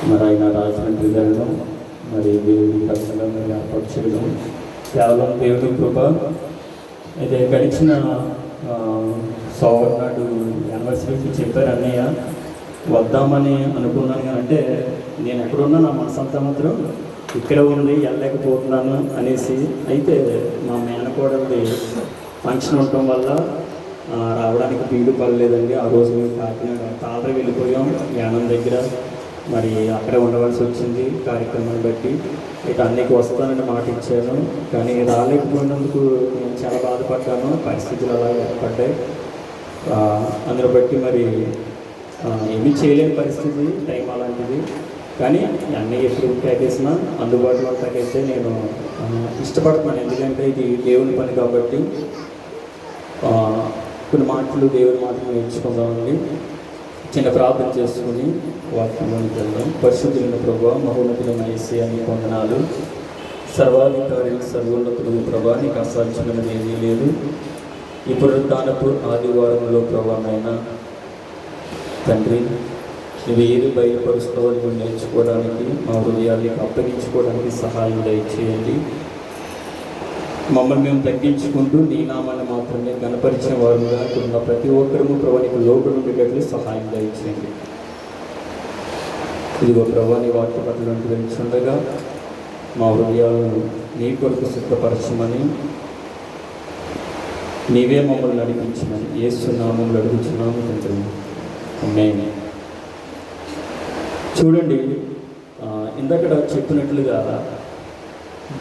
మరి ఆయన రాజమండ్రి వెళ్ళడం, మరి దేవుడి ప్రసంగం ఏర్పాటు చేయడం కేవలం దేవుడి కృప. అయితే గడిచిన సోమవారం నాడు యానివర్సరీకి చెప్పారు అన్నయ్య వద్దామని అనుకున్నాను, కానీ అంటే నేను ఎక్కడున్నా నా మనసంతా మాత్రం ఇక్కడ ఉంది, వెళ్ళలేకపోతున్నాను అనేసి. అయితే మా మేనకోడది ఫంక్షన్ ఉండటం వల్ల రావడానికి వీలు పడలేదండి. ఆ రోజు మేము కాకినాడ కాలర వెళ్ళిపోయాం యానం దగ్గర, మరి అక్కడే ఉండవలసి వచ్చింది కార్యక్రమాన్ని బట్టి. ఇక అన్నికి వస్తానని మాట ఇచ్చాను, కానీ రాలేకపోయినందుకు నేను చాలా బాధపడ్డాను. పరిస్థితులు అలా ఏర్పడ్డాయి. అందులో బట్టి మరి ఏమీ చేయలేని పరిస్థితి, టైం అలాంటిది. కానీ అన్నీ ఎప్పుడు ప్యాకేసినా అందుబాటులో ఉంటాకైతే నేను ఇష్టపడుతున్నాను, ఎందుకంటే ఇది దేవుని పని కాబట్టి. కొన్ని మాటలు దేవుని మాటలు నేర్చుకుందామండి. చిన్న ప్రార్థన చేసుకుని వాక్యంలోనికి వెళ్దాం. పరిశుద్ధులైన ప్రభువా, మహోన్నతులైన యేసయ్యా నీకు వందనాలు. సర్వాధికారి సర్వోన్నతులు ప్రభువా, నీకు అసాధ్యమైనది ఏమీ లేదు. ఈ పునరుద్ధానపు ఆదివారంలో ప్రభువైనా తండ్రి, నువ్వు ఏది బయలుపరుస్తావో నువ్వు నేర్చుకోవడానికి, మా హృదయాన్ని అప్పగించుకోవడానికి సహాయం దయచేయండి. మమ్మల్ని మేము తగ్గించుకుంటూ నీ నామాన్ని మాత్రమే గణపరిచిన వారుగా ఉన్న ప్రతి ఒక్కరము ప్రభు నీకు లోబడి ఉండేటట్లు సహాయం దయచేయండి. ఇదిగో ప్రభు నీ వాక్య పట్ల వెళ్తుండగా మా హృదయాలను నీ కొరకు సిద్ధపరచమని, నీవే మమ్మల్ని నడిపించమని యేసు నామములో అడుగుచున్నాము తండ్రి, ఆమేన్. చూడండి, ఇందాక చెప్పినట్లుగా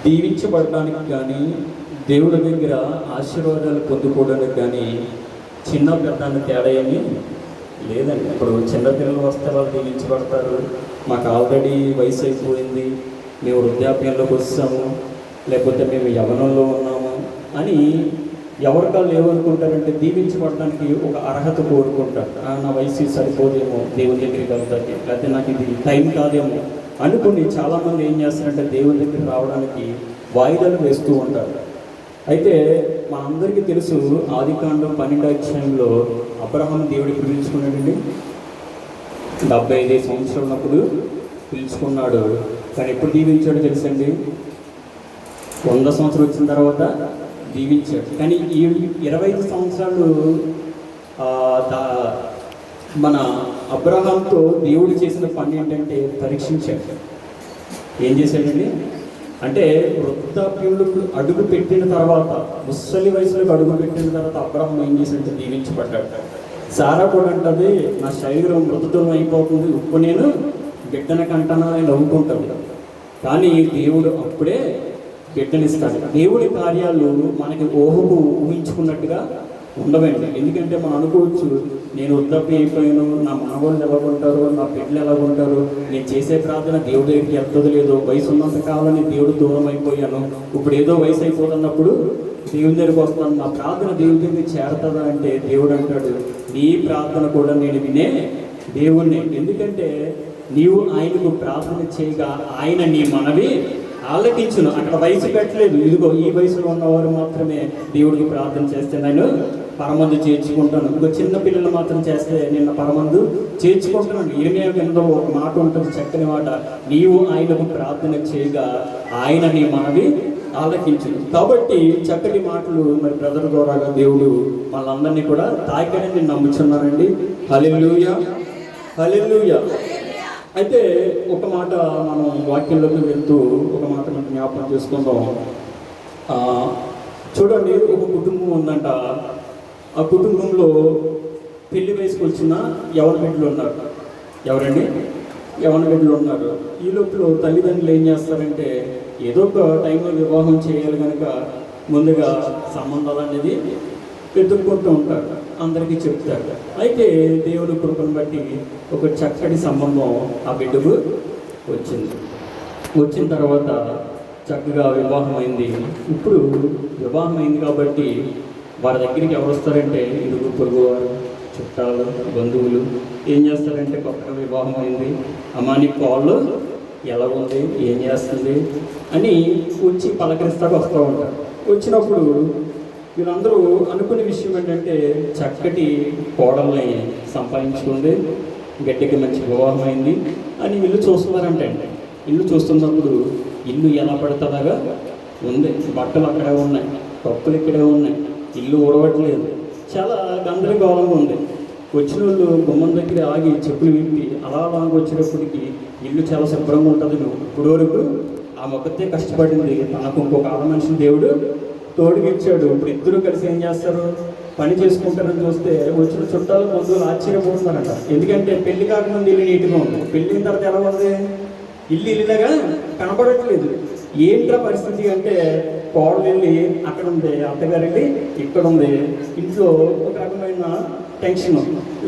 దీవించబడడానికి కానీ, దేవుడి దగ్గర ఆశీర్వాదాలు పొందుకోవడానికి కానీ చిన్న పెద్ద తేడా ఏమీ లేదండి. ఇప్పుడు చిన్నపిల్లలు వస్తే వాళ్ళు దీవించబడతారు. మాకు ఆల్రెడీ వయసు అయిపోయింది, మేము వృద్ధాప్యంలోకి వస్తాము, లేకపోతే మేము యవ్వనంలో ఉన్నాము అని ఎవరికాళ్ళు ఏమనుకుంటారంటే, దీవించబడడానికి ఒక అర్హత కోరుకుంటారు. నా వయసు సరిపోదేమో దేవుని దగ్గరికి వెళ్తాకి, లేకపోతే నాకు ఇది టైం కాదేమో అనుకుని చాలామంది ఏం చేస్తారంటే దేవుని దగ్గరికి రావడానికి వాయిదాలు వేస్తూ ఉంటారు. అయితే మా అందరికీ తెలుసు, ఆదికాండం 12వ అధ్యాయంలో అబ్రహాం దేవుడికి పిలుచుకున్నాడండి. 75 సంవత్సరాలు ఉన్నప్పుడు పిలుచుకున్నాడు. కానీ ఎప్పుడు దీవించాడు తెలుసండి? 100 సంవత్సరాలు వచ్చిన తర్వాత దీవించాడు. కానీ ఈ 25 సంవత్సరాలు మన అబ్రహాంతో దేవుడు చేసిన పని ఏంటంటే పరీక్షించాడు. ఏం చేశాడండి అంటే, వృద్ధాప్యంలో అడుగు పెట్టిన తర్వాత, ముసలి వయసులోకి అడుగు పెట్టిన తర్వాత అబ్రహాం ఏం చేశాడంటే దీవించబడ్డాడు. సారా కూడా అంటది, నా శరీరం మృతత్వం అయిపోతుంది, ఇప్పుడు నేను బిడ్డన కంటనా అని నవ్వుకుంటాడు. కానీ దేవుడు అప్పుడే బిడ్డనిస్తాడు. దేవుడి కార్యాలు మనకి ఊహకు ఊహించుకున్నట్టుగా ఉండవండి. ఎందుకంటే మనం అనుకోవచ్చు, నేను వృద్ధాప్యం అయిపోయాను, నా మనవాళ్ళు ఎలాగుంటారు, నా బిడ్డలు ఎలాగుంటారు, నేను చేసే ప్రార్థన దేవుడి దగ్గరికి వెళ్తుంది లేదో, వయసు ఉన్నంత కాలని దేవుడు దూరం అయిపోయాను, ఇప్పుడు ఏదో వయసు అయిపోతున్నప్పుడు దేవుని దగ్గరికి వస్తాను, నా ప్రార్థన దేవుడి దగ్గరికి చేరుతుందా అంటే దేవుడు అంటాడు, నీ ప్రార్థన కూడా నేను వినే దేవుణ్ణి. ఎందుకంటే నీవు ఆయనకు ప్రార్థన చేయగా ఆయన నీ మనవి ఆలకించును. అక్కడ వయసు పెట్టలేదు. ఇదిగో ఈ వయసులో ఉన్నవారు మాత్రమే దేవుడికి ప్రార్థన చేస్తే నేను పరమందు చేర్చుకుంటాను, ఇంకో చిన్న పిల్లలు మాత్రం చేస్తే నిన్న పరమందు చేర్చుకుంటున్నాను. ఇరిమియా గ్రంథంలో ఒక మాట ఉంటుంది, చక్కని మాట, నీవు ఆయనకు ప్రార్థన చేయగా ఆయన నీ మనవి ఆలకించును. కాబట్టి చక్కటి మాటలు మరి బ్రదర్ ద్వారాగా దేవుడు వాళ్ళందరినీ కూడా తాకిడని నేను నమ్ముచున్నానండి. హల్లెలూయా, హల్లెలూయా. అయితే ఒక మాట మనం వాక్యంలోకి వెళ్తూ ఒక మాట మనం జ్ఞాపకం చేసుకుందాం. చూడండి, ఒక కుటుంబం ఉందంట. ఆ కుటుంబంలో పెళ్లి వయసుకు వచ్చిన యవన బిడ్డలు ఉన్నారు. ఎవరండి? యవన బిడ్డలు ఉన్నారు. ఈ లోపల తల్లిదండ్రులు ఏం చేస్తారంటే, ఏదో ఒక టైంలో వివాహం చేయాలి కనుక ముందుగా సంబంధాలు అనేది వెతుక్కుంటూ ఉంటారు, అందరికీ చెప్తారు. అయితే దేవుని కృపను బట్టి ఒక చక్కటి సంబంధం ఆ బిడ్డకు వచ్చింది. వచ్చిన తర్వాత చక్కగా వివాహం అయింది. ఇప్పుడు వివాహం అయింది కాబట్టి వారి దగ్గరికి ఎవరు వస్తారంటే, ఇరుగు పొరుగు వారు, చుట్టాలు, బంధువులు ఏం చేస్తారంటే, కొత్తగా వివాహం అయింది, అమ్మా నీ కాళ్ళు ఎలా ఉంది, ఏం చేస్తుంది అని వచ్చి పలకరిస్తాకు వస్తూ ఉంటారు. వచ్చినప్పుడు వీళ్ళందరూ అనుకునే విషయం ఏంటంటే, చక్కటి కోడల్ని సంపాదించుకుంది, గట్టికి మంచి వివాహం అయింది అని ఇల్లు చూస్తున్నారంటే అండి. ఇల్లు చూస్తున్నప్పుడు ఇల్లు ఎలా పడుతుందాగా ఉంది, బట్టలు అక్కడే ఉన్నాయి, కప్పులు ఇక్కడే ఉన్నాయి, ఇల్లు ఊడవట్లేదు, చాలా గందరగోళంగా ఉంది. వచ్చిన వాళ్ళు గుమ్మం దగ్గర ఆగి చెప్పులు విప్పి అలా వచ్చేటప్పటికి ఇల్లు చాలా శుభ్రంగా ఉంటుంది. ఇప్పుడు వరకు ఆ మొక్కతే కష్టపడింది, తనకు ఇంకొక ఆడ మనిషిని దేవుడు తోడుగా ఇచ్చాడు. ఇప్పుడు ఇద్దరు కలిసి ఏం చేస్తారు, పని చేసుకుంటారని చూస్తే వచ్చిన చుట్టాలు బంధువులు ఆశ్చర్యపోతున్నారట. ఎందుకంటే పెళ్లి కాకముందు ఇల్లు నీట్గా ఉంది, పెళ్ళిన తర్వాత ఎలా ఉంది, ఇల్లు ఇల్లులాగా కనపడట్లేదు. ఏంట్రా పరిస్థితి అంటే కోడలు వెళ్ళి అక్కడ ఉంది, అత్తగారు వెళ్ళి ఇక్కడ ఉంది, ఇంట్లో ఒక రకమైన టెన్షన్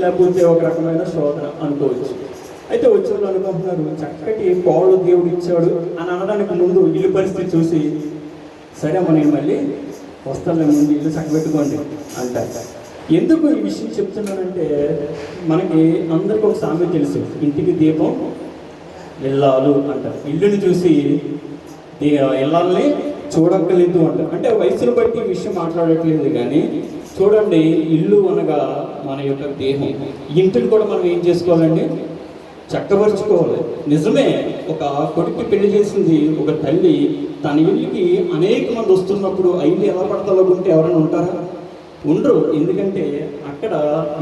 లేకపోతే ఒక రకమైన శోధన అనుకోవచ్చు. అయితే వచ్చేవాళ్ళు అనుకుంటున్నారు చక్కటి కోడలు దేవుడు ఇచ్చాడు అని అనడానికి ముందు ఇల్లు పరిస్థితి చూసి సరే అమ్మ నేను మళ్ళీ వస్తాను, ముందు ఇల్లు చక్కబెట్టుకోండి అంటారు. ఎందుకు ఈ విషయం చెప్తున్నానంటే మనకి అందరికీ ఒక సామెత తెలుసు, ఇంటికి దీపం ఇల్లాలు అంటారు. ఇల్లుని చూసి ఇల్లాలని చూడక్కర్లేదు అంటారు. అంటే వయసును బట్టి ఈ విషయం మాట్లాడట్లేదు కానీ చూడండి, ఇల్లు అనగా మన యొక్క దేహం. ఇంటిని కూడా మనం ఏం చేసుకోవాలండి, చక్కపరుచుకోవాలి. నిజమే, ఒక కొడుకు పెళ్లి చేసింది ఒక తల్లి తన ఇల్లుకి అనేక మంది వస్తున్నప్పుడు ఆ ఇల్లు ఎలా పడతాలనుకుంటే ఎవరైనా ఉంటారా? ఉండరు. ఎందుకంటే అక్కడ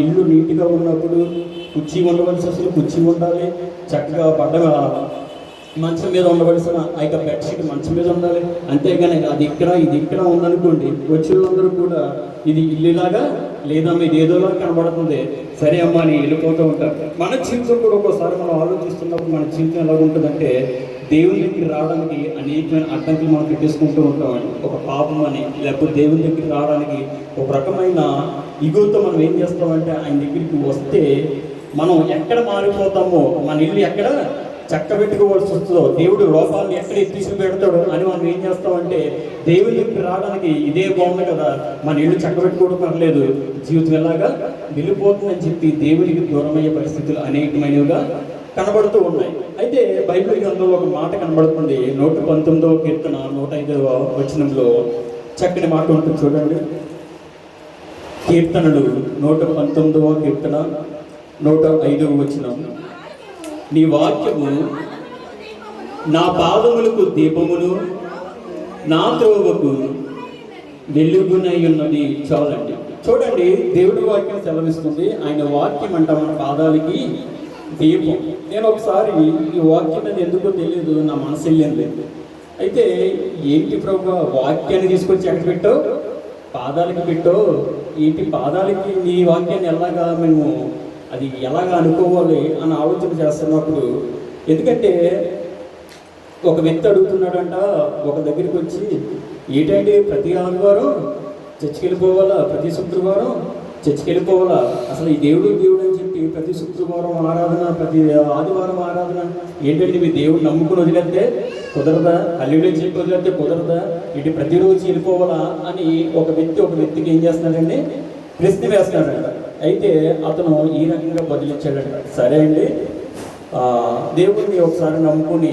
ఇల్లు నీట్గా ఉన్నప్పుడు కుర్చీ ఉండవలసి అసలు కుర్చీ ఉండాలి, చక్కగా పడ్డగా మంచం మీద ఉండవలసిన ఆ యొక్క బెడ్షీట్ మంచం మీద ఉండాలి. అంతేగాని అది ఇక్కడ ఇది ఇక్కడ ఉందనుకోండి, వచ్చినందరూ కూడా ఇది ఇల్లులాగా లేదమ్మా ఇది ఏదోలా కనబడుతుంది, సరే అమ్మా అని వెళ్ళిపోతూ ఉంటారు. మన జీవితం కూడా ఒక్కోసారి మనం ఆలోచిస్తున్నప్పుడు మన జీవితం ఎలా ఉంటుందంటే దేవుని దగ్గరికి రావడానికి అనేకమైన అడ్డంకులు మనం పెట్టేసుకుంటూ ఉంటామండి. ఒక పాపం అని లేకపోతే దేవుని దగ్గరికి రావడానికి ఒక రకమైన ఇగుతో మనం ఏం చేస్తామంటే ఆయన దగ్గరికి వస్తే మనం ఎక్కడ మారిపోతామో, మన ఇల్లు ఎక్కడ చక్కబెట్టుకోవాల్సి వస్తుందో, దేవుడు లోపాలను ఎక్కడ ఎత్తిసి పెడతాడో అని మనం ఏం చేస్తామంటే దేవుని దగ్గరికి రావడానికి ఇదే బాగుంది కదా, మన ఇల్లు చక్కబెట్టుకోవడం పర్లేదు, జీవితం ఎలాగా వెళ్ళిపోతుందని చెప్పి దేవుడికి దూరమయ్యే పరిస్థితులు అనేకమైనవిగా కనబడుతూ ఉన్నాయి. అయితే బైబిల్ గ్రంథంలో ఒక మాట కనబడుతుంది. 119వ కీర్తన 105వ వచనంలో చక్కని మాట ఉంటుంది చూడండి. కీర్తనలు 119వ కీర్తన 105వ వచనం, నీ వాక్యము నా పాదములకు దీపమును నా త్రోవకు వెలుగునై ఉన్నది. చాలండి. చూడండి, దేవుడి వాక్యం సెలవిస్తుంది, ఆయన వాక్యం అంట మన పాదాలకి దీపం. నేను ఒకసారి ఈ వాక్యం అనేది ఎందుకో తెలియదు, నా మనసు వెళ్ళింది. అయితే ఏంటి ప్రభు వాక్యాన్ని తీసుకొచ్చి ఎక్కడ పెట్టావు, పాదాలకి పెట్టావు ఏంటి, పాదాలకి నీ వాక్యాన్ని ఎలాగా మేము అది ఎలాగా అనుకోవాలి అని ఆలోచన చేస్తున్నప్పుడు, ఎందుకంటే ఒక వ్యక్తి అడుగుతున్నాడంట ఒక దగ్గరికి వచ్చి, ఏంటంటే ప్రతి ఆదివారం చర్చికి వెళ్ళిపోవాలా, ప్రతి శుక్రవారం చర్చికి వెళ్ళిపోవాలా, అసలు ఈ దేవుడు దేవుడు అని చెప్పి ప్రతి శుక్రవారం ఆరాధన ప్రతి ఆదివారం ఆరాధన ఏంటంటే మీ దేవుడు నమ్ముకుని వదిలేస్తే కుదరదా, హల్లెలూయా చెప్పి వదిలేస్తే కుదరదా, ఇటు ప్రతిరోజు వెళ్ళిపోవాలా అని ఒక వ్యక్తికి ఏం చేస్తున్నాడండి, ప్రశ్న వేస్తున్నాడంట. అయితే అతను ఈ రకంగా బదిలించాడంట, సరే అండి దేవుడిని ఒకసారి నమ్ముకుని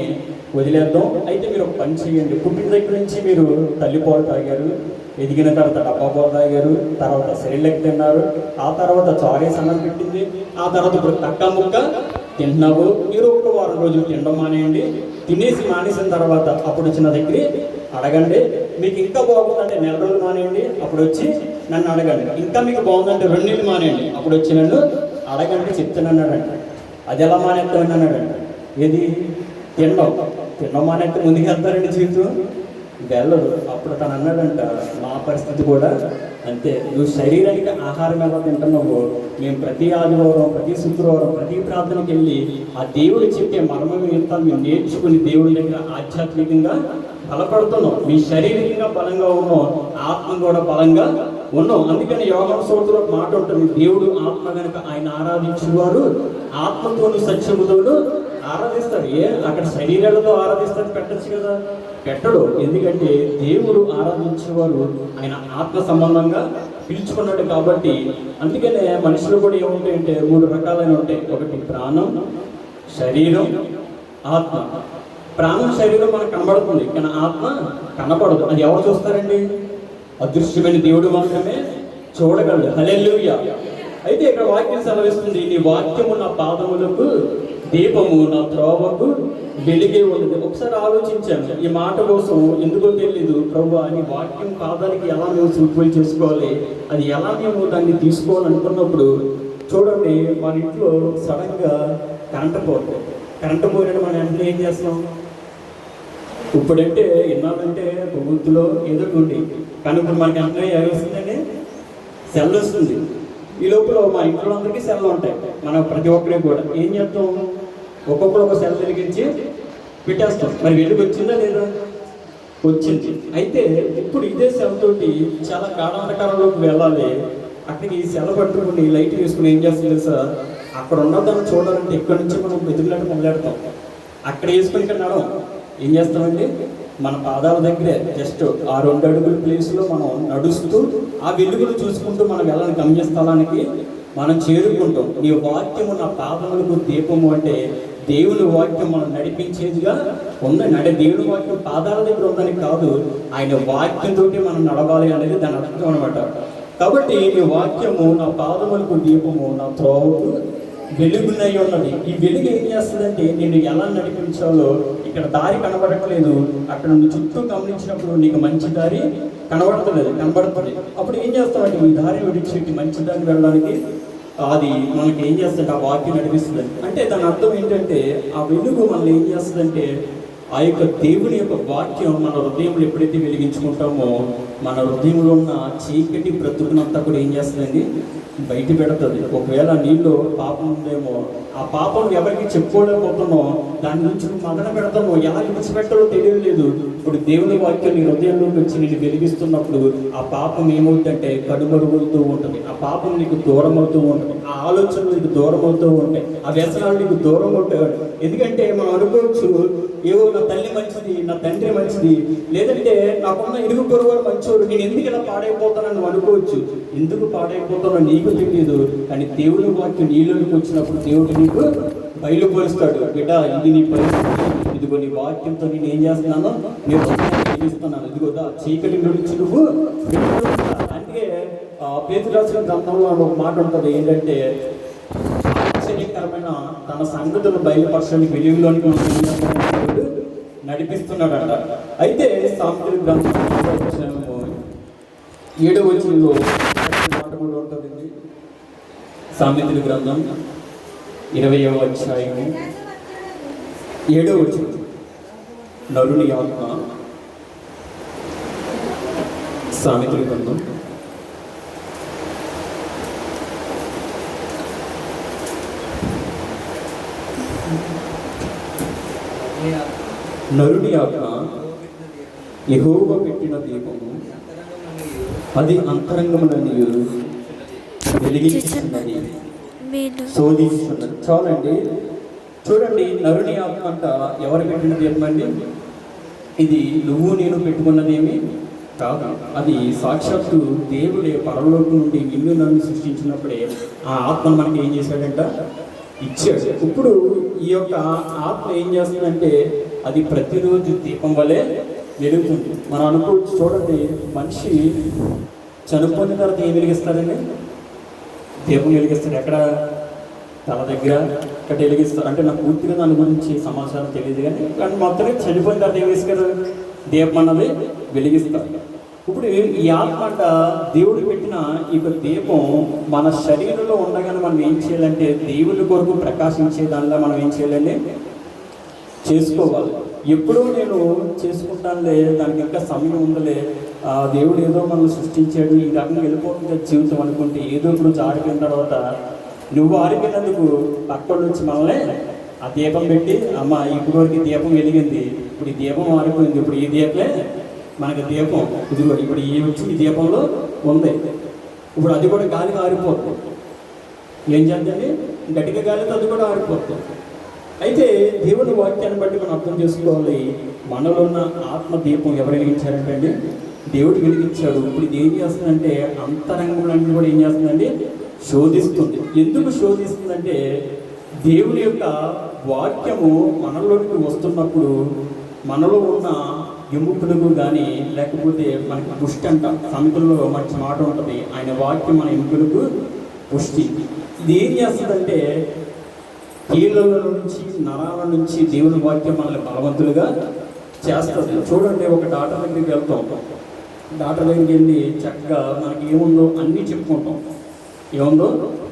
వదిలేద్దాం, అయితే మీరు ఒక పని చేయండి, పుట్టిన దగ్గర నుంచి మీరు తల్లిపాలు తాగారు, ఎదిగిన తర్వాత డబ్బా పాలు తాగారు, తర్వాత సెరిళ్ళకి తిన్నారు, ఆ తర్వాత చారేసి అన్నం పెట్టింది, ఆ తర్వాత ఇప్పుడు తక్క ముక్క తింటున్నావు, మీరు ఒక వారం రోజులు తినడం మానేయండి, తినేసి మానేసిన తర్వాత అప్పుడు వచ్చిన దగ్గర అడగండి, మీకు ఇంకా బాగుందంటే 4 రోజులు మానేయండి, అప్పుడు వచ్చి నన్ను అడగండి, ఇంకా మీకు బాగుందంటే 2 నెలలు మానేయండి, అప్పుడు వచ్చి నన్ను అడగండి చెప్తానన్నాడంట. అది ఎలా మానేస్తామని అన్నాడంట, ఏది తినడం మానేస్తే ముందుకు వెళ్తారండి, జీవితం వెళ్ళదు. అప్పుడు తను అన్నాడంట, మా పరిస్థితి కూడా అంతే, నువ్వు శరీరానికి ఆహారం ఎలా తింటున్నావు, మేము ప్రతి ఆదివారం ప్రతి శుక్రవారం ప్రతి ప్రార్థనకి వెళ్ళి ఆ దేవుడు చెప్పే మర్మం ఎంత మేము నేర్చుకుని దేవుడి దగ్గర ఆధ్యాత్మికంగా బలపడుతున్నాం, మీ శారీరకంగా బలంగా ఉన్నాం, ఆత్మ కూడా బలంగా ఉన్నాం. అందుకని యోగం సోదరులో మాట ఉంటుంది, దేవుడు ఆత్మ కనుక ఆయన ఆరాధించేవారు ఆత్మతోను సత్యముతోను ఆరాధిస్తారు. అక్కడ శరీరాలతో ఆరాధిస్తారు పెట్టచ్చు కదా, పెట్టడు. ఎందుకంటే దేవుడు ఆరాధించేవారు ఆయన ఆత్మ సంబంధంగా పిలుచుకున్నాడు కాబట్టి. అందుకనే మనుషులు కూడా ఏముంటాయంటే 3 రకాలైన ఉంటాయి, ఒకటి ప్రాణం, శరీరం, ఆత్మ. ప్రాణం శరీరం మనకు కనబడుతుంది కానీ ఆత్మ కనపడదు. అది ఎవరు చూస్తారండి, అదృశ్యమైన దేవుడు మాత్రమే చూడగలడు. హల్లెలూయా. అయితే ఇక్కడ వాక్యం సెలవిస్తుంది, నీ వాక్యము నా పాదములకు దీపము, నా త్రోవకు వెలిగే ఉన్నది. ఒకసారి ఆలోచించాను ఈ మాట కోసం, ఎందుకో తెలీదు ప్రభు నీ వాక్యం పాదానికి ఎలా మేము సింపుల్ చేసుకోవాలి, అది ఎలా మేము దాన్ని తీసుకోవాలనుకున్నప్పుడు చూడండి, మన ఇంట్లో సడన్గా కరెంటు పోయినట్టు మనం వెంటనే ఏం చేస్తాం? ఇప్పుడంటే ఎన్నాళ్ళంటే ప్రభుత్వంలో ఏదో ఉండి, కానీ ఇప్పుడు మనకి వెంటనే ఏమొస్తుందండి? సెల్ వస్తుంది. ఈ లోపల మా ఇంట్లో అందరికీ సెల్ ఉంటాయి. మనం ప్రతి ఒక్కరికి కూడా ఏం చేస్తాం? ఒక్కొక్కరు ఒక సెల్ వెలిగించి పెట్టేస్తాం. మరి వెలుగు వచ్చిందా లేదా? వచ్చింది. అయితే ఇప్పుడు ఇదే సెల్ తోటి చాలా కాలాంతకాలంలోకి వెళ్ళాలి. అక్కడికి ఈ సెల పట్టుకుని లైట్ వేసుకుని ఏం చేస్తుంది సార్, అక్కడ ఉన్నదాన్ని చూడాలంటే ఇక్కడి నుంచి మనం వెతుకులాట మొదలెడతాం. అక్కడ వేసుకుని ఇక్కడ నడవం. ఏం చేస్తామండి? మన పాదాల దగ్గరే జస్ట్ ఆ 2 అడుగుల ప్లేస్లో మనం నడుస్తూ ఆ వెలుగులు చూసుకుంటూ మనం వెళ్ళని గమ్యస్థలానికి మనం చేరుకుంటాం. నీ వాక్యము నా పాదములకు దీపము అంటే దేవుని వాక్యం మనం నడిపించేదిగా ఉందని, అంటే దేవుని వాక్యం పాదాల దగ్గర ఉందని కాదు, ఆయన వాక్యంతో మనం నడవాలి అనేది దాని అర్థం అనమాట. కాబట్టి నీ వాక్యము నా పాదములకు దీపము, నా త్రోవకు వెలుగునై ఉన్నది. ఈ వెలుగు ఏం చేస్తుందంటే నేను ఎలా నడిపించాలో, ఇక్కడ దారి కనబడట్లేదు, అక్కడ నువ్వు చుట్టూ గమనించినప్పుడు నీకు మంచి దారి కనబడుతుంది. అప్పుడు ఏం చేస్తామంటే ఈ దారి విడిచి మంచి దారి వెళ్ళడానికి అది మనకి ఏం చేస్తుంటే ఆ వాక్యం నడిపిస్తుంది. అంటే దాని అర్థం ఏంటంటే ఆ వెలుగు మనల్ని ఏం చేస్తుందంటే ఆ యొక్క దేవుని యొక్క వాక్యం మన హృదయంలో ఎప్పుడైతే వెలిగించుకుంటామో మన హృదయంలో ఉన్న చీకటి బ్రతుకునంతా కూడా ఏం చేస్తుందండి? బయట పెడుతుంది. ఒకవేళ నీళ్ళు పాపం ఉందేమో, ఆ పాపం ఎవరికి చెప్పుకోలేకపోతామో దాని నుంచి మదన పెడతామో, ఎలా విడిచిపెట్టాలో తెలియలేదు. ఇప్పుడు దేవుని వాక్యం నీ హృదయంలోకి వచ్చి నేను వెలిగిస్తున్నప్పుడు ఆ పాపం ఏమవుతుందంటే కనుమరుగుతూ ఉంటుంది. ఆ పాపం నీకు దూరం అవుతూ ఉంటుంది, ఆ ఆలోచనలు నీకు దూరం అవుతూ ఉంటాయి, ఆ వ్యసనాలు నీకు దూరం ఉంటాయి. ఎందుకంటే మనం అనుకోవచ్చు, ఏవో నా తల్లి మంచిది, నా తండ్రి మంచిది, లేదంటే నాకున్న ఇరుగు పొరుగు మంచోడు, నేను ఎందుకు ఇలా పాడైపోతానని నువ్వు అనుకోవచ్చు. ఎందుకు పాడైపోతానో నీకు తెలియదు, కానీ దేవుని వాక్యం నీలోకి వచ్చినప్పుడు దేవుడు నీకు బయలుపరుస్తాడు. బిడ్డ, ఇది నీ పరిస్థితి, ఇదిగో నీ వాక్యంతో నేను ఏం చేస్తున్నానో నేను చేస్తున్నాను, ఇదిగో చీకటి నుంచి నువ్వు. అందుకే పేతురు రాసిన గ్రంథంలో ఒక మాట ఉంటుంది, ఏంటంటే ఆశ్చర్యకరమైన తన సంగతులు బయలుపరచడానికి వెలుగులోనికి నడిపిస్తున్నాడట. అయితే సామెతల గ్రంథం 7వ వచనంలో మాట కూడా ఉంటుంది. సామెతల గ్రంథం 20వ అధ్యాయం 7వ వచనం, నరుని ఆత్మ. సామెతల గ్రంథం నరుని ఆత్మ యెహోవా పెట్టిన దీపము, అది అంతరంగమునని వెలిగించుచున్నది, శోధించుచున్నది. చాలండి. చూడండి, నరుని ఆత్మ అంట ఎవరు పెట్టిన దీపం అండి? ఇది నువ్వు నేను పెట్టుకున్నదేమి కాదు, అది సాక్షాత్తు దేవుడే పరలోకం నుండి నిన్ను నన్ను సృష్టించినప్పుడే ఆ ఆత్మను మనకి ఏం చేశాడంట? ఇచ్చాడు. ఇప్పుడు ఈ యొక్క ఆత్మ ఏం చేస్తుందంటే అది ప్రతిరోజు దీపం వలె వెలుగుతుంది. మనం అనుకోవచ్చు, చూడండి, మనిషి చనిపోయిన తర్వాత ఏం వెలిగిస్తారండి? దీపం వెలిగిస్తారు. ఎక్కడ? తల దగ్గర ఇక్కడ వెలిగిస్తారు. అంటే నాకు పూర్తిగా దాని గురించి సమాచారం తెలియదు, కానీ మొత్తం చనిపోయిన తర్వాత ఏం వేసుకారు? దీపం అన్నది వెలిగిస్తారు. ఇప్పుడు ఈ ఆత్మ దేవుడు పెట్టిన ఈ దీపం మన శరీరంలో ఉండగానే మనం ఏం చేయాలంటే దేవుడి కొరకు ప్రకాశించే దానిలో మనం ఏం చేయాలండి? చేసుకోవాలి. ఎప్పుడో నేను చేసుకుంటానులే, దానికి ఇంకా సమయం ఉందలే, దేవుడు ఏదో మనం సృష్టించాడు, ఈ రకంగా వెళ్ళిపోతుంది జీవితం అనుకుంటే ఏదో ఇప్పుడు ఆరిపోయిన తర్వాత నువ్వు ఆరిపోయినందుకు పక్కన నుంచి మనల్ని ఆ దీపం పెట్టి, అమ్మ ఇప్పుడు వరకు దీపం వెలిగింది, ఇప్పుడు ఈ దీపం ఆరిపోయింది, ఇప్పుడు ఈ దీపమే మనకి దీపం, ఇదిగో ఇప్పుడు ఈ వచ్చి ఈ దీపంలో ఉంది, ఇప్పుడు అది కూడా గాలికి ఆరిపోతుంది. ఏం చేద్దండి? గట్టిగా గాలితో అది కూడా ఆరిపోతుంది. అయితే దేవుని వాక్యాన్ని బట్టి మనం అర్థం చేసుకోవాలి, మనలో ఉన్న ఆత్మ దీపం ఎవరు వెలిగించారంటే అండి? దేవుడు వెలిగించాడు. ఇప్పుడు ఇది ఏం చేస్తుందంటే అంతరంగంలో కూడా ఏం చేస్తుందండి? శోధిస్తుంది. ఎందుకు శోధిస్తుందంటే దేవుని యొక్క వాక్యము మనలోకి వస్తున్నప్పుడు మనలో ఉన్న ఎముకలకు కానీ, లేకపోతే మనకి పుష్టి అంట, సమితుల్లో మంచి మాట ఉంటుంది, ఆయన వాక్యం మన ఎముకలకు పుష్టి. ఇది ఏం చేస్తుందంటే కీళ్ళ నుంచి నరాల నుంచి దేవుని వాక్యం మనల్ని బలవంతులుగా చేస్తుంది. చూడండి, ఒక డాక్టర్ దగ్గరికి వెళ్తాం, డాక్టర్ దగ్గరికి వెళ్ళి చక్కగా మనకి ఏముందో అన్నీ చెప్పుకుంటాం, ఏముందో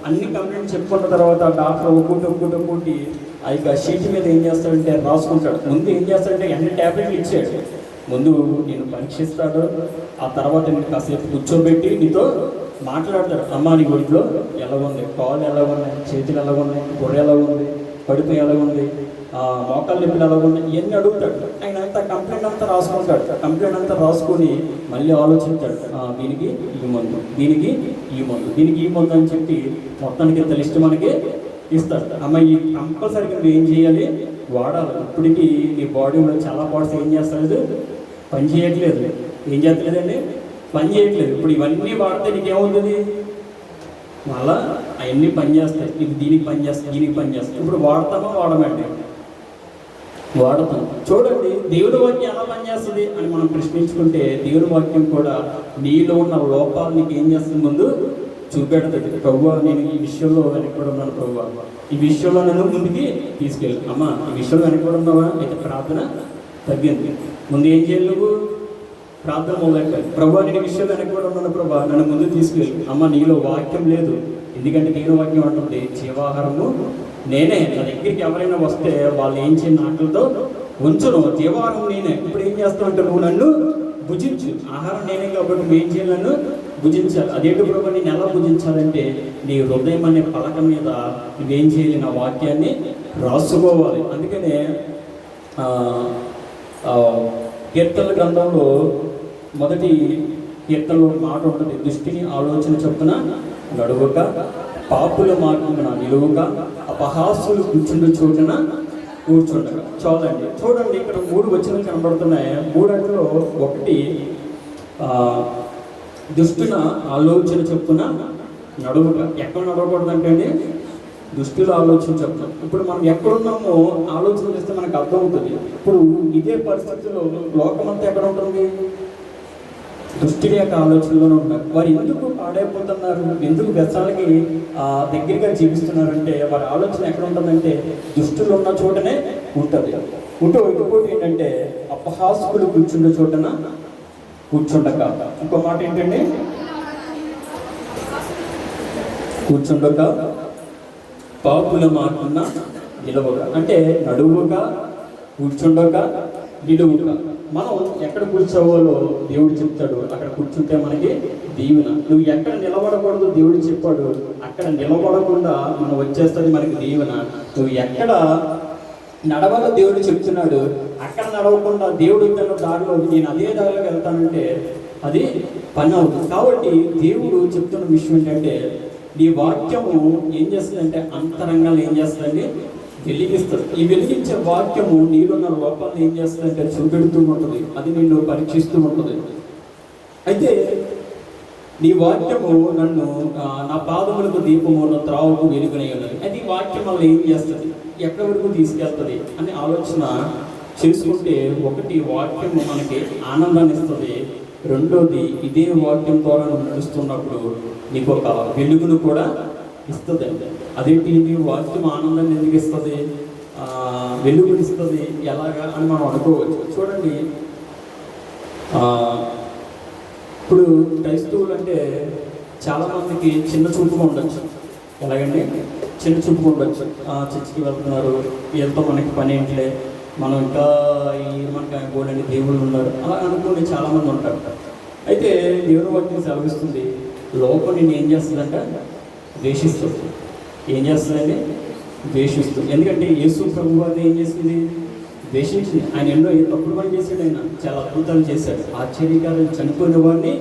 అన్ని కంప్లైంట్ చెప్పుకున్న తర్వాత డాక్టర్ ఒక్కొక్కటి ఆ యొక్క షీట్ మీద ఏం చేస్తాడంటే రాసుకుంటాడు. ముందు ఏం చేస్తాడంటే అన్ని ట్యాబ్లెట్లు ఇచ్చాడు, ముందు నేను పరీక్షిస్తాడు, ఆ తర్వాత నేను కాసేపు కూర్చోబెట్టి నీతో మాట్లాడతాడు. అమ్మ నీ ఒంట్లో ఎలా ఉంది, కాళ్ళు ఎలా ఉన్నాయి, చేతులు ఎలా ఉన్నాయి, బుర్ర ఎలా ఉంది, కడుపు ఎలా ఉంది, మోకాళ్ళ నొప్పులు ఎలా ఉన్నాయి, ఇవన్నీ అడుగుతాడు. ఆయన అంతా కంప్లైంట్ అంతా రాసుకుంటాడు. కంప్లైంట్ అంతా రాసుకొని మళ్ళీ ఆలోచించాడు, దీనికి ఈ మందు, దీనికి ఈ మందు, దీనికి ఈ మందు అని చెప్పి మొత్తానికి ఇంత లిస్ట్ మనకి ఇస్తాడు. అమ్మ ఈ కంపల్సరీగా నువ్వు ఏం చేయాలి, వాడాలి. ఇప్పటికీ నీ బాడీలో చాలా పార్ట్స్ ఏం చేస్తలేదు, పని చేయట్లేదు. ఏం చేస్తలేదండి, పని చేయట్లేదు. ఇప్పుడు ఇవన్నీ వాడితే నీకేమవుతుంది, మళ్ళా అవన్నీ పని చేస్తాయి. ఇది దీనికి పని చేస్తాయి, దీనికి పని చేస్తాయి. ఇప్పుడు వాడతామా వాడమండి, వాడతాం. చూడండి, దేవుని వాక్యం ఎలా పనిచేస్తుంది అని మనం ప్రశ్నించుకుంటే దేవుని వాక్యం కూడా నీలో ఉన్న లోపాలు నీకు ఏం చేస్తుంది, ముందు చూపెడుతుంది. ప్రభువా నేను ఈ విషయంలో వెనకబడి ఉన్నాను, ప్రభువా ఈ విషయంలో నన్ను ముందుకి తీసుకెళ్ళి. అమ్మ ఈ విషయంలో వెనకబడి ఉన్నావా, అయితే ప్రార్థన తగ్గింది. ముందు ఏం చేయాలి, నువ్వు ప్రార్థన మొదలెట్టాలి. ప్రభువా నేను ఈ విషయంలో వెనకబడి ఉన్నాను, ప్రభువా నన్ను ముందు తీసుకెళ్ళి. అమ్మ నీలో వాక్యం లేదు, ఎందుకంటే దేవుని వాక్యం అంటుంది జీవాహారము నేనే. నా దగ్గరికి ఎవరైనా వస్తే వాళ్ళు ఏం చేయని ఆటలతో ఉంచును, జీవాహారం నేనే. ఇప్పుడు ఏం చేస్తామంటే నువ్వు నన్ను భుజించు, ఆహారం నేనే కాబట్టి నువ్వు ఏం చేయాలి, నన్ను భుజించాలి. అదేంటి ప్రభు నేను ఎలా భుజించాలంటే నీ హృదయం అనే పలక మీద నువ్వేం చేయాలి, నా వాక్యాన్ని రాసుకోవాలి. అందుకనే కీర్తనల గ్రంథంలో మొదటి కీర్తనలో మాట ఉంటుంది, దృష్టిని ఆలోచన చొప్పున నడువక, పాపుల మార్గమున నిలువక, అపహాసులు కూర్చుండు చోటున కూర్చుండగా. చూడండి ఇక్కడ 3 వచనాలు కనబడుతున్నాయి. 3 ఒకటి దుష్టున ఆలోచన చొప్పున నడువక. ఎక్కడ నడవకూడదంటే అండి, దుష్టుల ఆలోచన చెప్తాం. ఇప్పుడు మనం ఎక్కడున్నామో ఆలోచన చేస్తే మనకు అర్థమవుతుంది. ఇప్పుడు ఇదే పరిస్థితుల్లో లోకమంతా ఎక్కడ ఉంటుంది, దుష్టుడి యొక్క ఆలోచనలోనే ఉన్నారు. వారు ఎందుకు పాడైపోతున్నారు, ఎందుకు వ్యసనాలకి దగ్గరగా జీవిస్తున్నారంటే వారి ఆలోచన ఎక్కడ ఉంటుందంటే దుష్టులు ఉన్న చోటనే ఉంటుంది. ఇంకోటి ఏంటంటే అపహాసకులు కూర్చుండే చోటన కూర్చుండక. ఇంకో మాట ఏంటంటే కూర్చుండక, పాపుల మాటన నిలవక. అంటే నడువుక, కూర్చుండక, నిలువుక. మనం ఎక్కడ కూర్చోవాలో దేవుడు చెప్తాడు, అక్కడ కూర్చుంటే మనకి దీవెన. నువ్వు ఎక్కడ నిలబడకూడదు దేవుడు చెప్పాడు, అక్కడ నిలబడకుండా మనం వచ్చేస్తుంది మనకి దీవెన. నువ్వు ఎక్కడ నడవాలో దేవుడు చెప్తున్నాడు, అక్కడ నడవకుండా దేవుడు తన దారిలో నేను అదే దారిలోకి వెళ్తానంటే అది పని అవుతుంది. కాబట్టి దేవుడు చెప్తున్న విషయం ఏంటంటే నీ వాక్యము ఏం చేస్తుందంటే అంతరంగాలు ఏం చేస్తుందండి, వెలిగిస్తుంది. ఈ వెలిగించే వాక్యము నీరున్న లోపాలను ఏం చేస్తుందంటే చూపెడుతూ ఉంటుంది, అది నిన్ను పరీక్షిస్తూ ఉంటుంది. అయితే నీ వాక్యము నన్ను నా పాదములకు దీపము, నా త్రావుకు వెలుగునై ఉన్నది. అయితే ఈ వాక్యం వల్ల ఏం చేస్తుంది, ఎక్కడి వరకు తీసుకెళ్తుంది అని ఆలోచన చేసుకుంటే, ఒకటి వాక్యము మనకి ఆనందాన్ని ఇస్తుంది, రెండోది ఇదే వాక్యం ద్వారా నువ్వు నడుస్తున్నప్పుడు నీకు ఒక వెలుగును కూడా ఇస్తుంది. అదేంటి వాక్యం ఆనందాన్ని ఎందుకు ఇస్తుంది, వెలుగుని ఇస్తుంది ఎలాగా అని మనం అనుకోవచ్చు. చూడండి, ఇప్పుడు క్రైస్తవులు అంటే చాలామందికి చిన్న చూపుగా ఉండొచ్చు. ఎలాగండి, చిన్న చూపుగా ఉండొచ్చు. చర్చికి వెళ్తున్నారు, వీళ్ళతో మనకి పని ఏంటిలే, మనం ఇంకా మనకి గోడని దేవుళ్ళు ఉన్నారు అలా అనుకుని చాలామంది ఉంటారు. అయితే దేవుని వాక్యం సెలవిస్తుంది, లోపల నేను ఏం చేస్తుందంటే ద్వేషిస్తుంది. ఏం చేస్తుందండి, ద్వేషిస్తుంది. ఎందుకంటే యేసు ప్రభు వారిని ఏం చేసింది, ద్వేషించింది. ఆయన ఎన్నో తప్పుడు పని చేశాడు, ఆయన చాలా అద్భుతాలు చేశాడు. ఆశ్చర్యకారులు చనిపోయిన వారిని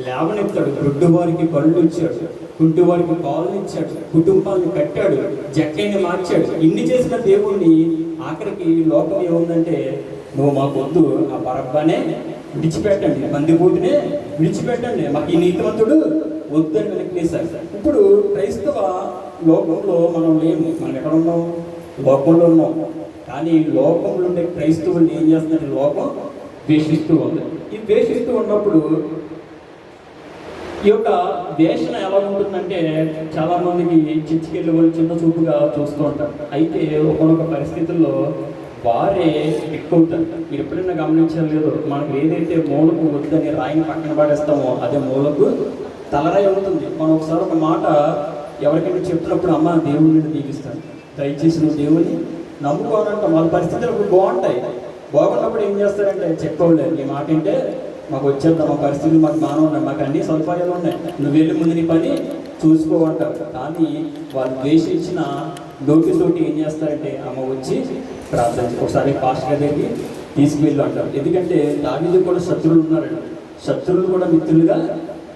లేవనెత్తాడు, గుడ్డు వారికి కళ్ళు ఇచ్చాడు, కుంటి వారికి కాళ్ళు ఇచ్చాడు, కుటుంబాన్ని కట్టాడు, జక్కైని మార్చాడు. ఇన్ని చేసిన దేవుణ్ణి ఆఖరికి లోకం ఏముందంటే నువ్వు మాకు వద్దు, ఆ బరబ్బానే విడిచిపెట్టండి, బందిపోటునే విడిచిపెట్టండి, మాకు ఈ నీతివంతుడు వద్దని వెనక్కినేశారు. ఇప్పుడు క్రైస్తవ లోకంలో మనం లేము, మనం ఎక్కడ ఉన్నాం, లోకంలో ఉన్నాం. కానీ లోకంలో ఉండే క్రైస్తవులు ఏం చేస్తున్నారు, లోకం ద్వేషిస్తూ ఉంది. ఈ ద్వేషిస్తూ ఉన్నప్పుడు ఈ యొక్క వేషణ ఎలా ఉంటుందంటే చాలా మందికి చిచ్చికెళ్ళి వాళ్ళు చిన్న చూపుగా చూస్తూ ఉంటారు. అయితే ఒకనొక పరిస్థితుల్లో వారే ఎక్కువ అవుతారు. మీరు ఎప్పుడైనా గమనించడం లేదు, మనకు ఏదైతే మూలకు వద్దని రాయిని పక్కన పడేస్తామో అదే మూలకు తలరాయి అవుతుంది. మనం ఒకసారి ఒక మాట ఎవరికైనా చెప్తున్నప్పుడు అమ్మ దేవుడిని దీవిస్తాను, దయచేసి నువ్వు దేవుని నమ్ముకోవాలంట. వాళ్ళ పరిస్థితులు బాగుంటాయి. బాగున్నప్పుడు ఏం చేస్తారంటే చెప్పవలేదు, ఈ మాట అంటే మాకు వచ్చేద్దాం, మా పరిస్థితులు మాకు బాగానే ఉన్నాయి, మాకు అన్ని సదుపాయాలు ఉన్నాయి, నువ్వు వెళ్ళి ముందు నీ పని చూసుకోమంటారు. కానీ వాళ్ళు ద్వేషించిన నోటితోటి ఏం చేస్తారంటే అమ్మ వచ్చి ప్రార్థన ఒకసారి పాస్టర్ దగ్గరికి తీసుకువెళ్ళు అంటారు. ఎందుకంటే దావీదు కూడా శత్రువులు ఉన్నారండి, శత్రువులు కూడా మిత్రులుగా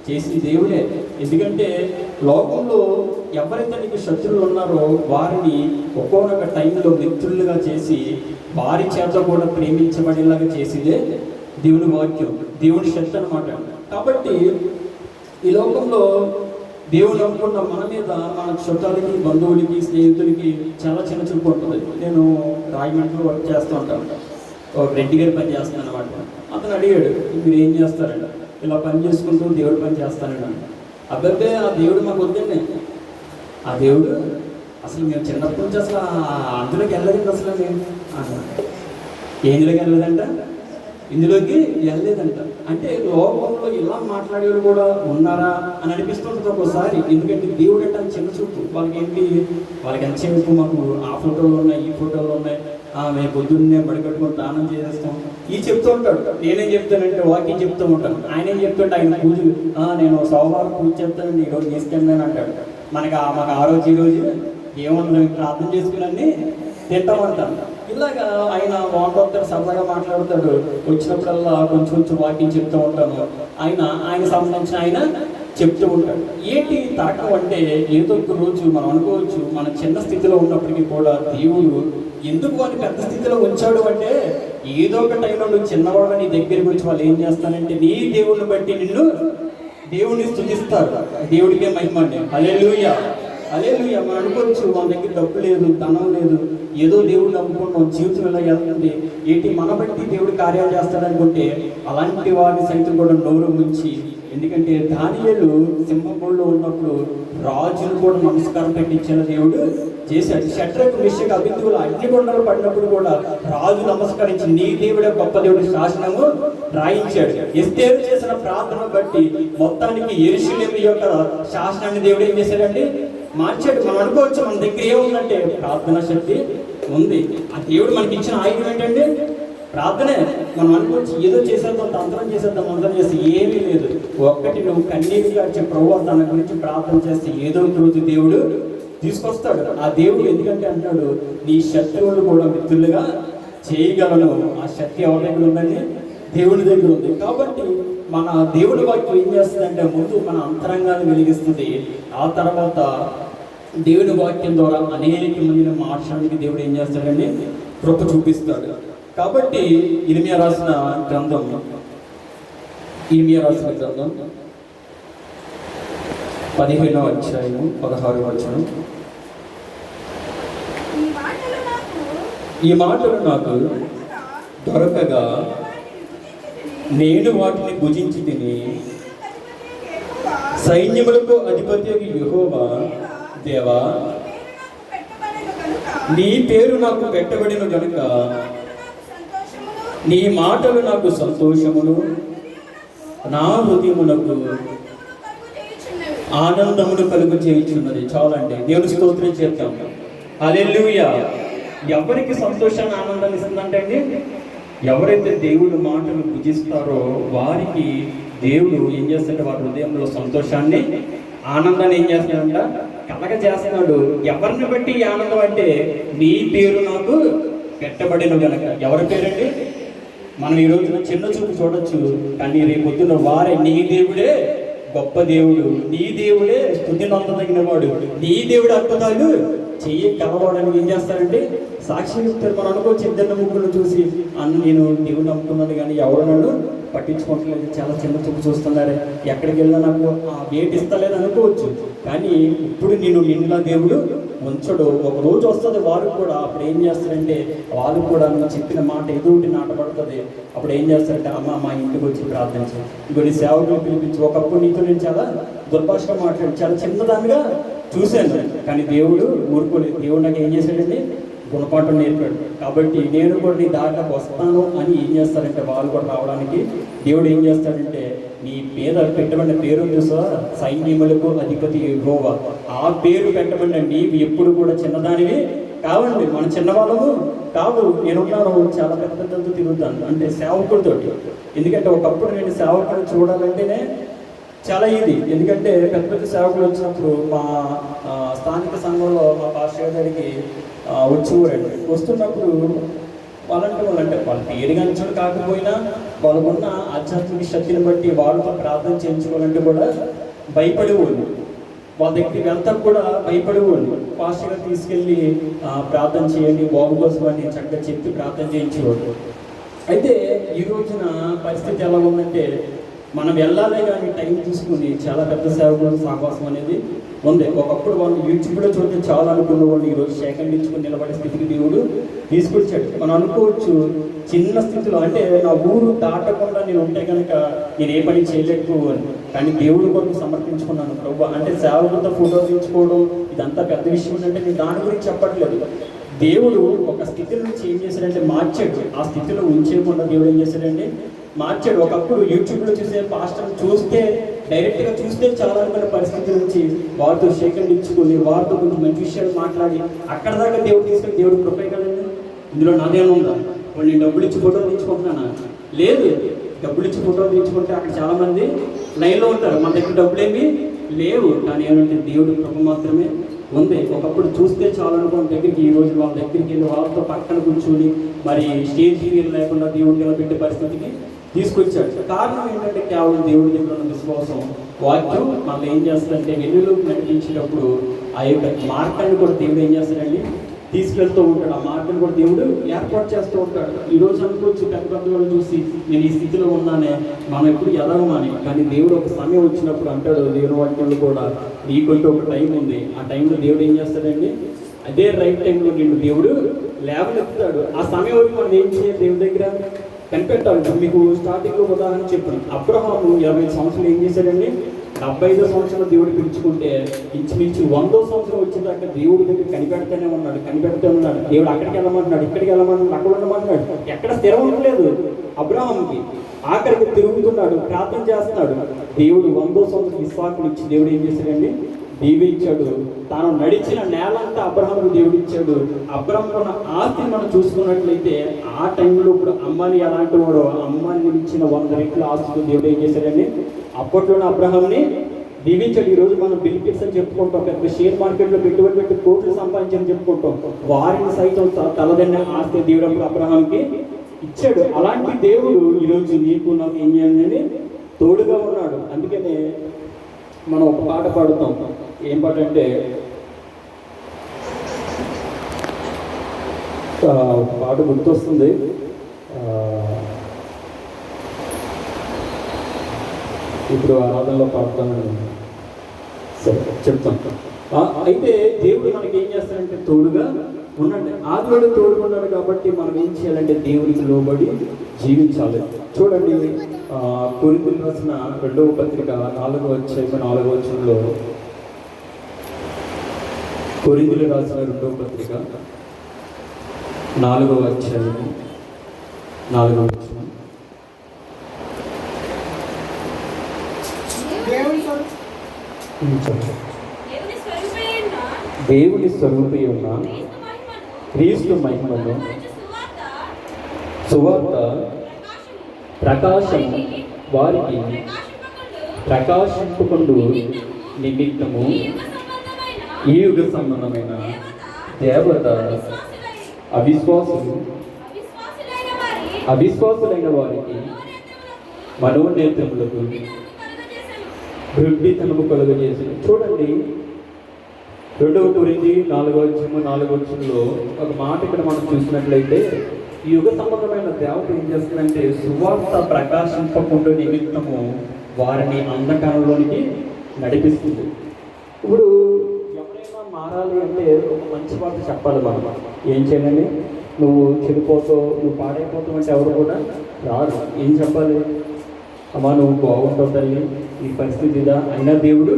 చేసి దేవుడే. ఎందుకంటే లోకంలో ఎవరైతే నీకు శత్రువులు ఉన్నారో వారిని ఒక్కొక్క టైంలో మిత్రులుగా చేసి వారి చేత కూడా ప్రేమించబడేలాగా చేసేదే దేవుని వాక్యం, దేవుని శక్తి అనమాట. కాబట్టి ఈ లోకంలో దేవుడు అనుకున్న మన మీద మన చుట్టాలకి, బంధువులకి, స్నేహితులకి చాలా చిన్న చూపు ఉంటుంది. నేను రాజమండ్రిలో వర్క్ చేస్తూ ఉంటాను, ఒక రెడ్డి గారి పని చేస్తాను అనమాట. అతను అడిగాడు, మీరు ఏం చేస్తారంట? ఇలా పని చేసుకుంటూ దేవుడు పని చేస్తానండి. అబ్బాయి ఆ దేవుడు మాకు వద్దండి, ఆ దేవుడు అసలు మేము చిన్నప్పటి నుంచి అసలు అందులోకి వెళ్ళలేదండి, అసలు మేము ఏందులోకి వెళ్ళలేదంట, ఇందులోకి వెళ్ళలేదంట. అంటే లోకంలో ఇలా మాట్లాడేవాళ్ళు కూడా ఉన్నారా అని అనిపిస్తుంటుంది ఒక్కోసారి. ఎందుకంటే దేవుడు అంటే అది చిన్న చూపు. వాళ్ళకి ఏంటి, వాళ్ళకి ఎంతసేపు మాకు ఆ ఫోటోలు ఉన్నాయి, ఈ ఫోటోలు ఉన్నాయి, మేము పొద్దున్నే మడికట్టుకొని దానం చేసేస్తాం, ఈ చెప్తూ ఉంటాడు. నేనేం చెప్తానంటే వాకింగ్ చెప్తూ ఉంటాను. ఆయన ఏం చెప్తుంటే ఆయన పూజలు, నేను సోమవారం పూజ చెప్తానండి, ఈరోజు తీసుకెళ్ళాను అంటాడు. మాకు ఆ రోజు ఈ రోజు ఏమన్నా ప్రార్థన చేసుకుని తింటామంటాను. ఇలాగా ఆయన వాడుతాడు, సరదాగా మాట్లాడతాడు. వచ్చినప్పుడల్లా కొంచెం కొంచెం వాకింగ్ చెప్తూ ఉంటాను. ఆయన సంబంధించిన ఆయన చెప్తూ ఉంటాడు. ఏంటి తాకం అంటే ఏదో ఒక రోజు మనం అనుకోవచ్చు, మన చిన్న స్థితిలో ఉన్నప్పటికీ కూడా దేవుడు ఎందుకు వాడిని పెద్ద స్థితిలో ఉంచాడు అంటే ఏదో ఒక టైంలో నువ్వు చిన్నవాడు నీ దగ్గరికి వచ్చి వాళ్ళు ఏం చేస్తానంటే నీ దేవుడిని బట్టి నిన్ను దేవుడిని స్తుతిస్తారు. దేవుడికే మహిమ అండి. హల్లెలూయా, హల్లెలూయా. మనం అనుకోవచ్చు మన దగ్గర డబ్బు లేదు, ధనం లేదు, ఏదో దేవుడు నమ్ముకుంటాం, జీవితం ఇలా వెళ్తుంది, ఏంటి మన బట్టి దేవుడు కార్యాలు చేస్తాడనుకుంటే అలాంటి వాడిని సైతం కూడా నోరు ముంచి. ఎందుకంటే దానియేలు సింహంలో ఉన్నప్పుడు రాజును కూడా నమస్కారం పెట్టించిన దేవుడు చేశాడు. షడ్రకు, మెషకు, అబేద్నెగోలు అగ్నిగుండంలో పడినప్పుడు కూడా రాజు నమస్కరించి నీ దేవుడే గొప్ప దేవుడి శాసనము రాయించాడు. ఎస్తేరు చేసిన ప్రార్థన బట్టి మొత్తానికి యెరూషలేము యొక్క శాసనాన్ని దేవుడు ఏం చేశాడండి, మార్చాడు. మనం అనుకోవచ్చు మన దగ్గర ఏముందంటే ప్రార్థన శక్తి ఉంది. ఆ దేవుడు మనకి ఇచ్చిన ఆయుధం ఏంటంటే ప్రార్థనే. మనం అనుకోవచ్చు ఏదో చేసేద్దాం, తంత్రం చేసేద్దాం, మంత్రం చేస్తే ఏమీ లేదు. ఒక్కటి నువ్వు కన్నీరుగా ప్రభువు తన గురించి ప్రార్థన చేస్తే ఏదో ఒక రోజు దేవుడు తీసుకొస్తాడు. ఆ దేవుడు ఎందుకంటే అంటాడు, నీ శత్రువులు కూడా మిత్రులుగా చేయగలను. ఆ శక్తి ఎవరి దగ్గర ఉందండి, దేవుడి దగ్గర ఉంది. కాబట్టి మన దేవుడి వాక్యం ఏం చేస్తుందంటే ముందు మన అంతరంగాన్ని వెలిగిస్తుంది. ఆ తర్వాత దేవుడి వాక్యం ద్వారా అనేక మందిని మార్చడానికి దేవుడు ఏం చేస్తాడండి, కృప చూపిస్తాడు. కాబట్టి ఇర్మియా రాసిన గ్రంథం 15వ అధ్యాయం 16వ వచనం. ఈ మాటలు నాకు దొరకగా నేను వాటిని భుజించి తిని, సైన్యములకు అధిపతి యెహోవా దేవా నీ పేరు నాకు పెట్టబడిన గనుక నీ మాటలు నాకు సంతోషమును, నా హృదయమునకు ఆనందమును కలుగు చేయుచున్నది. చాలండి, దేవుని స్తోత్రం చేద్దాం. హల్లెలూయా. ఎవరికి సంతోషాన్ని, ఆనందాన్ని ఇస్తుందంటే అండి, ఎవరైతే దేవుడు మాటలు భుజిస్తారో వారికి దేవుడు ఏం చేస్తాడంటే వారి హృదయంలో సంతోషాన్ని, ఆనందాన్ని ఏం చేస్తున్నాడంట, కలగ చేస్తున్నాడు. ఎవరిని బట్టి ఈ ఆనందం అంటే నీ పేరు నాకు పెట్టబడిన గనక. ఎవరి పేరండి? మనం ఈ రోజున చిన్న చూపు చూడొచ్చు, కానీ రేపు పొద్దున్న వారే నీ దేవుడే గొప్ప దేవుడు, నీ దేవుడే స్తుతి నొందదగిన వాడు, నీ దేవుడు అద్భుతాలు చెయ్యి కలవడానికి ఏం చేస్తారంటే సాక్షి చెప్తారు. మనం అనుకోవచ్చు ఇద్దరు ముగ్గురు చూసి నేను దేవుడు నమ్ముకున్నాను కానీ ఎవరు నన్ను పట్టించుకోవట్లేదు, చాలా చిన్న చూపు చూస్తున్నారు, ఎక్కడికి వెళ్ళినా నాకు ఆ వేటి ఇస్తలేదు అనుకోవచ్చు. కానీ ఇప్పుడు నిన్నులా దేవుడు ఉంచడు. ఒక రోజు వస్తుంది వారు కూడా, అప్పుడు ఏం చేస్తారంటే వాళ్ళు కూడా నువ్వు చెప్పిన మాట ఏదో ఒకటి నాటపడుతుంది. అప్పుడు ఏం చేస్తారంటే అమ్మ మా ఇంటికి వచ్చి ప్రార్థించు, ఇంకొన్ని సేవకులు పిలిపించి. ఒకప్పుడు నీతో నేను చాలా దుర్భాషగా మాట్లాడి చాలా చిన్నదానిగా చూశాను, కానీ దేవుడు ఊరుకోలేదు. దేవుడు నాకు ఏం చేశాడండి, గుణపాఠం నేర్పాడు. కాబట్టి నేను కూడా నీ దారిలోకి వస్తాను అని ఏం చేస్తారంటే వాళ్ళు కూడా రావడానికి దేవుడు ఏం చేస్తాడంటే నీ మీద పెట్టబడిన పేరు చూసా, సైన్యములకు అధిపతి యెహోవా, ఆ పేరు పెట్టబడిన నీవు ఎప్పుడు కూడా చిన్నదానివి కావండి. మన చిన్నవాళ్ళము కావు. నేనున్నాను చాలా పెద్ద పెద్దలతో తిరుగుతాను, అంటే సేవకుడితోటి. ఎందుకంటే ఒకప్పుడు నేను సేవకుడిని చూడాలంటేనే చాలా ఇది. ఎందుకంటే పెద్ద పెద్ద సేవకులు వచ్చినప్పుడు మా స్థానిక సంఘంలో మా పాస్టర్ గారికి వచ్చేవారండి. వస్తున్నప్పుడు వాళ్ళంటే వాళ్ళ పేరుగాంచడం కాకపోయినా వాళ్ళకున్న ఆధ్యాత్మిక శక్తిని బట్టి వాళ్ళతో ప్రార్థన చేయించుకోవాలంటే కూడా భయపడేవాళ్ళు. వాళ్ళ దగ్గరికి వెళ్తా కూడా భయపడేవాళ్ళు. పాస్టర్గా తీసుకెళ్ళి ప్రార్థన చేయండి బాబు కోసం అని చక్కగా చెప్పి ప్రార్థన చేయించేవాళ్ళు. అయితే ఈ రోజున పరిస్థితి ఎలా ఉందంటే మనం వెళ్ళాలి కానీ టైం తీసుకుని చాలా పెద్ద సేవకుల సహవాసం అనేది ఉంది. ఒకప్పుడు వాళ్ళు యూట్యూబ్లో చూస్తే చాలా అనుకున్న వాళ్ళు ఈరోజు సేకరించుకుని నిలబడే స్థితికి దేవుడు తీసుకొచ్చాడు. మనం అనుకోవచ్చు చిన్న స్థితిలో, అంటే నా ఊరు దాటకుండా నేను ఉంటే కనుక నేను ఏ పని చేయలేకపోయాను, కానీ దేవుడు కొరకు సమర్పించుకున్నాను ప్రభు. అంటే సేవకులతో ఫోటో తీసుకోవడం ఇదంతా పెద్ద విషయం అంటే నేను దాని గురించి చెప్పట్లేదు. దేవుడు ఒక స్థితి నుంచి ఏం చేశాడంటే మార్చాడు. ఆ స్థితిలో ఉంచేయకుండా దేవుడు ఏం చేశాడంటే మార్చాడు. ఒకప్పుడు యూట్యూబ్లో చూసే పాస్టర్ చూస్తే డైరెక్ట్గా చూస్తే చాలా అనుకున్న పరిస్థితి నుంచి వారితో సేకరించుకొని వారితో కొంచెం మంచి విషయాలు మాట్లాడి అక్కడ దాకా దేవుడు తీసుకొని దేవుడు కృపే కదండి. ఇందులో నాదేమో ఉందా, వాళ్ళు నేను డబ్బులు ఇచ్చి ఫోటో తీయించుకుంటున్నానా? లేదు. డబ్బులు ఇచ్చి ఫోటో తీయించుకుంటే అక్కడ చాలామంది లైన్లో ఉంటారు, మన దగ్గర డబ్బులేమి లేవు. కానీ ఏమంటే దేవుడు కృప మాత్రమే ఉంది. ఒకప్పుడు చూస్తే చాలా అనుకున్న దగ్గరికి ఈ రోజు వాళ్ళ దగ్గరికి వెళ్ళి వాళ్ళతో పక్కన కూర్చొని మరి స్టేజ్ ఫీల్ లేకుండా దేవుడిని నిలబెట్టే పరిస్థితికి తీసుకొచ్చాడు. కారణం ఏంటంటే కేవలం దేవుడి దగ్గర ఉన్న విశ్వాసం. వాక్యం మనల్ని ఏం చేస్తుందంటే వెలుగులోకి నడిపించేటప్పుడు ఆ యొక్క మార్గాన్ని కూడా దేవుడు ఏం చేస్తాడండి తీసుకెళ్తూ ఉంటాడు. ఆ మార్గాన్ని కూడా దేవుడు ఏర్పాటు చేస్తూ ఉంటాడు. ఈరోజు అనుకోవచ్చు పెద్ద పెద్ద వాళ్ళు చూసి నేను ఈ స్థితిలో ఉన్నానే, మనం ఎప్పుడు ఎదగమని. కానీ దేవుడు ఒక సమయం వచ్చినప్పుడు అంటాడు దేవుని వాక్యంలో కూడా, నీకంటూ ఒక టైం ఉంది. ఆ టైంలో దేవుడు ఏం చేస్తాడండి అదే రైట్ టైంలో నిన్ను దేవుడు లేవనెత్తుతాడు. ఆ సమయం వరకు మనం ఏం చేయాలి, దేవుడి దగ్గర కనిపెట్టాలి. మీకు స్టార్టింగ్లో ఉదాహరణ చెప్పాను. అబ్రహాము 25 సంవత్సరాలు ఏం చేశాడండి, 75వ సంవత్సరంలో దేవుడు పిలుచుకుంటే ఇంచుమించు 100వ సంవత్సరం వచ్చేదాకా దేవుడి దగ్గర కనిపెడుతూనే ఉన్నాడు. దేవుడు అక్కడికి వెళ్ళమంటున్నాడు, ఇక్కడికి వెళ్ళమంటున్నాడు, అక్కడ ఉండమంటున్నాడు. ఎక్కడ స్థిరం ఉండలేదు అబ్రహాముకి. ఆఖరికి తిరుగుతున్నాడు, ప్రార్థన చేస్తున్నాడు. దేవుడు 100వ సంవత్సరం ఇస్సాకుని ఇచ్చి దేవుడు ఏం చేశాడండి దీవించాడు. తాను నడిచిన నేలంతా అబ్రహాముకు దేవుడు ఇచ్చాడు. అబ్రహాముకున్న ఆస్తిని మనం చూసుకున్నట్లయితే ఆ టైంలో ఇప్పుడు అమ్మాని ఎలాంటి వాడో అమ్మాని ఇచ్చిన 100 రెట్ల ఆస్తితో దేవుడు ఏం చేశాడండి అప్పట్లోనే అబ్రహాంని దీవించాడు. ఈరోజు మనం బెనిఫిట్స్ అని చెప్పుకుంటాం, పెద్ద షేర్ మార్కెట్లో పెట్టుబడి పెట్టి కోట్లు సంపాదించని చెప్పుకుంటాం. వారిని సైతం తలదన్న ఆస్తి దేవుడు అబ్రహాంకి ఇచ్చాడు. అలాంటి దేవుడు ఈరోజు నీకు నాకు ఏం చేయాలని తోడుగా ఉన్నాడు. అందుకనే మనం ఒక పాట పాడుతాం. ఏం పాట అంటే పాట గుర్తొస్తుంది. ఇప్పుడు ఆరాధనలో పాడతానని సరే చెప్తాను. అయితే దేవుడు మనకి ఏం చేస్తాడంటే తోడుగా ఉన్నాడు. ఆదిలోనే తోడుగా ఉన్నాడు కాబట్టి మనం ఏం చేయాలంటే దేవుడికి లోబడి జీవించాలి. చూడండి కొరింథీయులకు రాసిన 2వ పత్రిక 4వ అధ్యాయం 4వ వచనంలో, కొరింథీయులకు రాసిన 2వ పత్రిక 4వ అధ్యాయం 4వ వచనం, దేవుని స్వరూపి ఉన్న క్రీస్తు మహిమను సువార్త ప్రకాశం వారికి ప్రకాశింపుకుండు నిమిత్తము ఈ యుగ సంబంధమైన దేవత అవిశ్వాసులైన వారికి మనోనేత్రములకు వృద్ధితనము కలుగజేసి. చూడండి 2వ కొరింథీ 4వ అధ్యాయం 4వ వచనంలో ఒక మాట ఇక్కడ మనం చూసినట్లయితే ఈ యుగ సంబంధమైన దేవత ఏం చేస్తుందంటే సువార్త ప్రకాశింపకుండా నిమిత్తము వారిని అంధకారంలోనికి నడిపిస్తుంది. ఇప్పుడు ఎవరైనా మారాలి అంటే ఒక మంచి మాట చెప్పాలి మనం. ఏం చేయాలని? నువ్వు చెడిపోతావు, నువ్వు పాడైపోతావు అంటే ఎవరు కూడా రాదు. ఏం చెప్పాలి? అమ్మా నువ్వు బాగుంటావు తల్లి, ఈ పరిస్థితి ఇదా, అయినా దేవుడు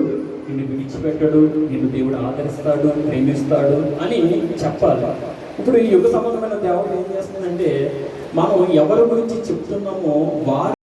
నిన్ను విడిచిపెట్టడు, నిన్ను దేవుడు ఆదరిస్తాడు, ప్రేమిస్తాడు అని చెప్పాలి. ఇప్పుడు ఈ యుగ సంబంధమైన దేవుడు ఏం చేస్తుందంటే మనం ఎవరి గురించి చెప్తున్నామో వారి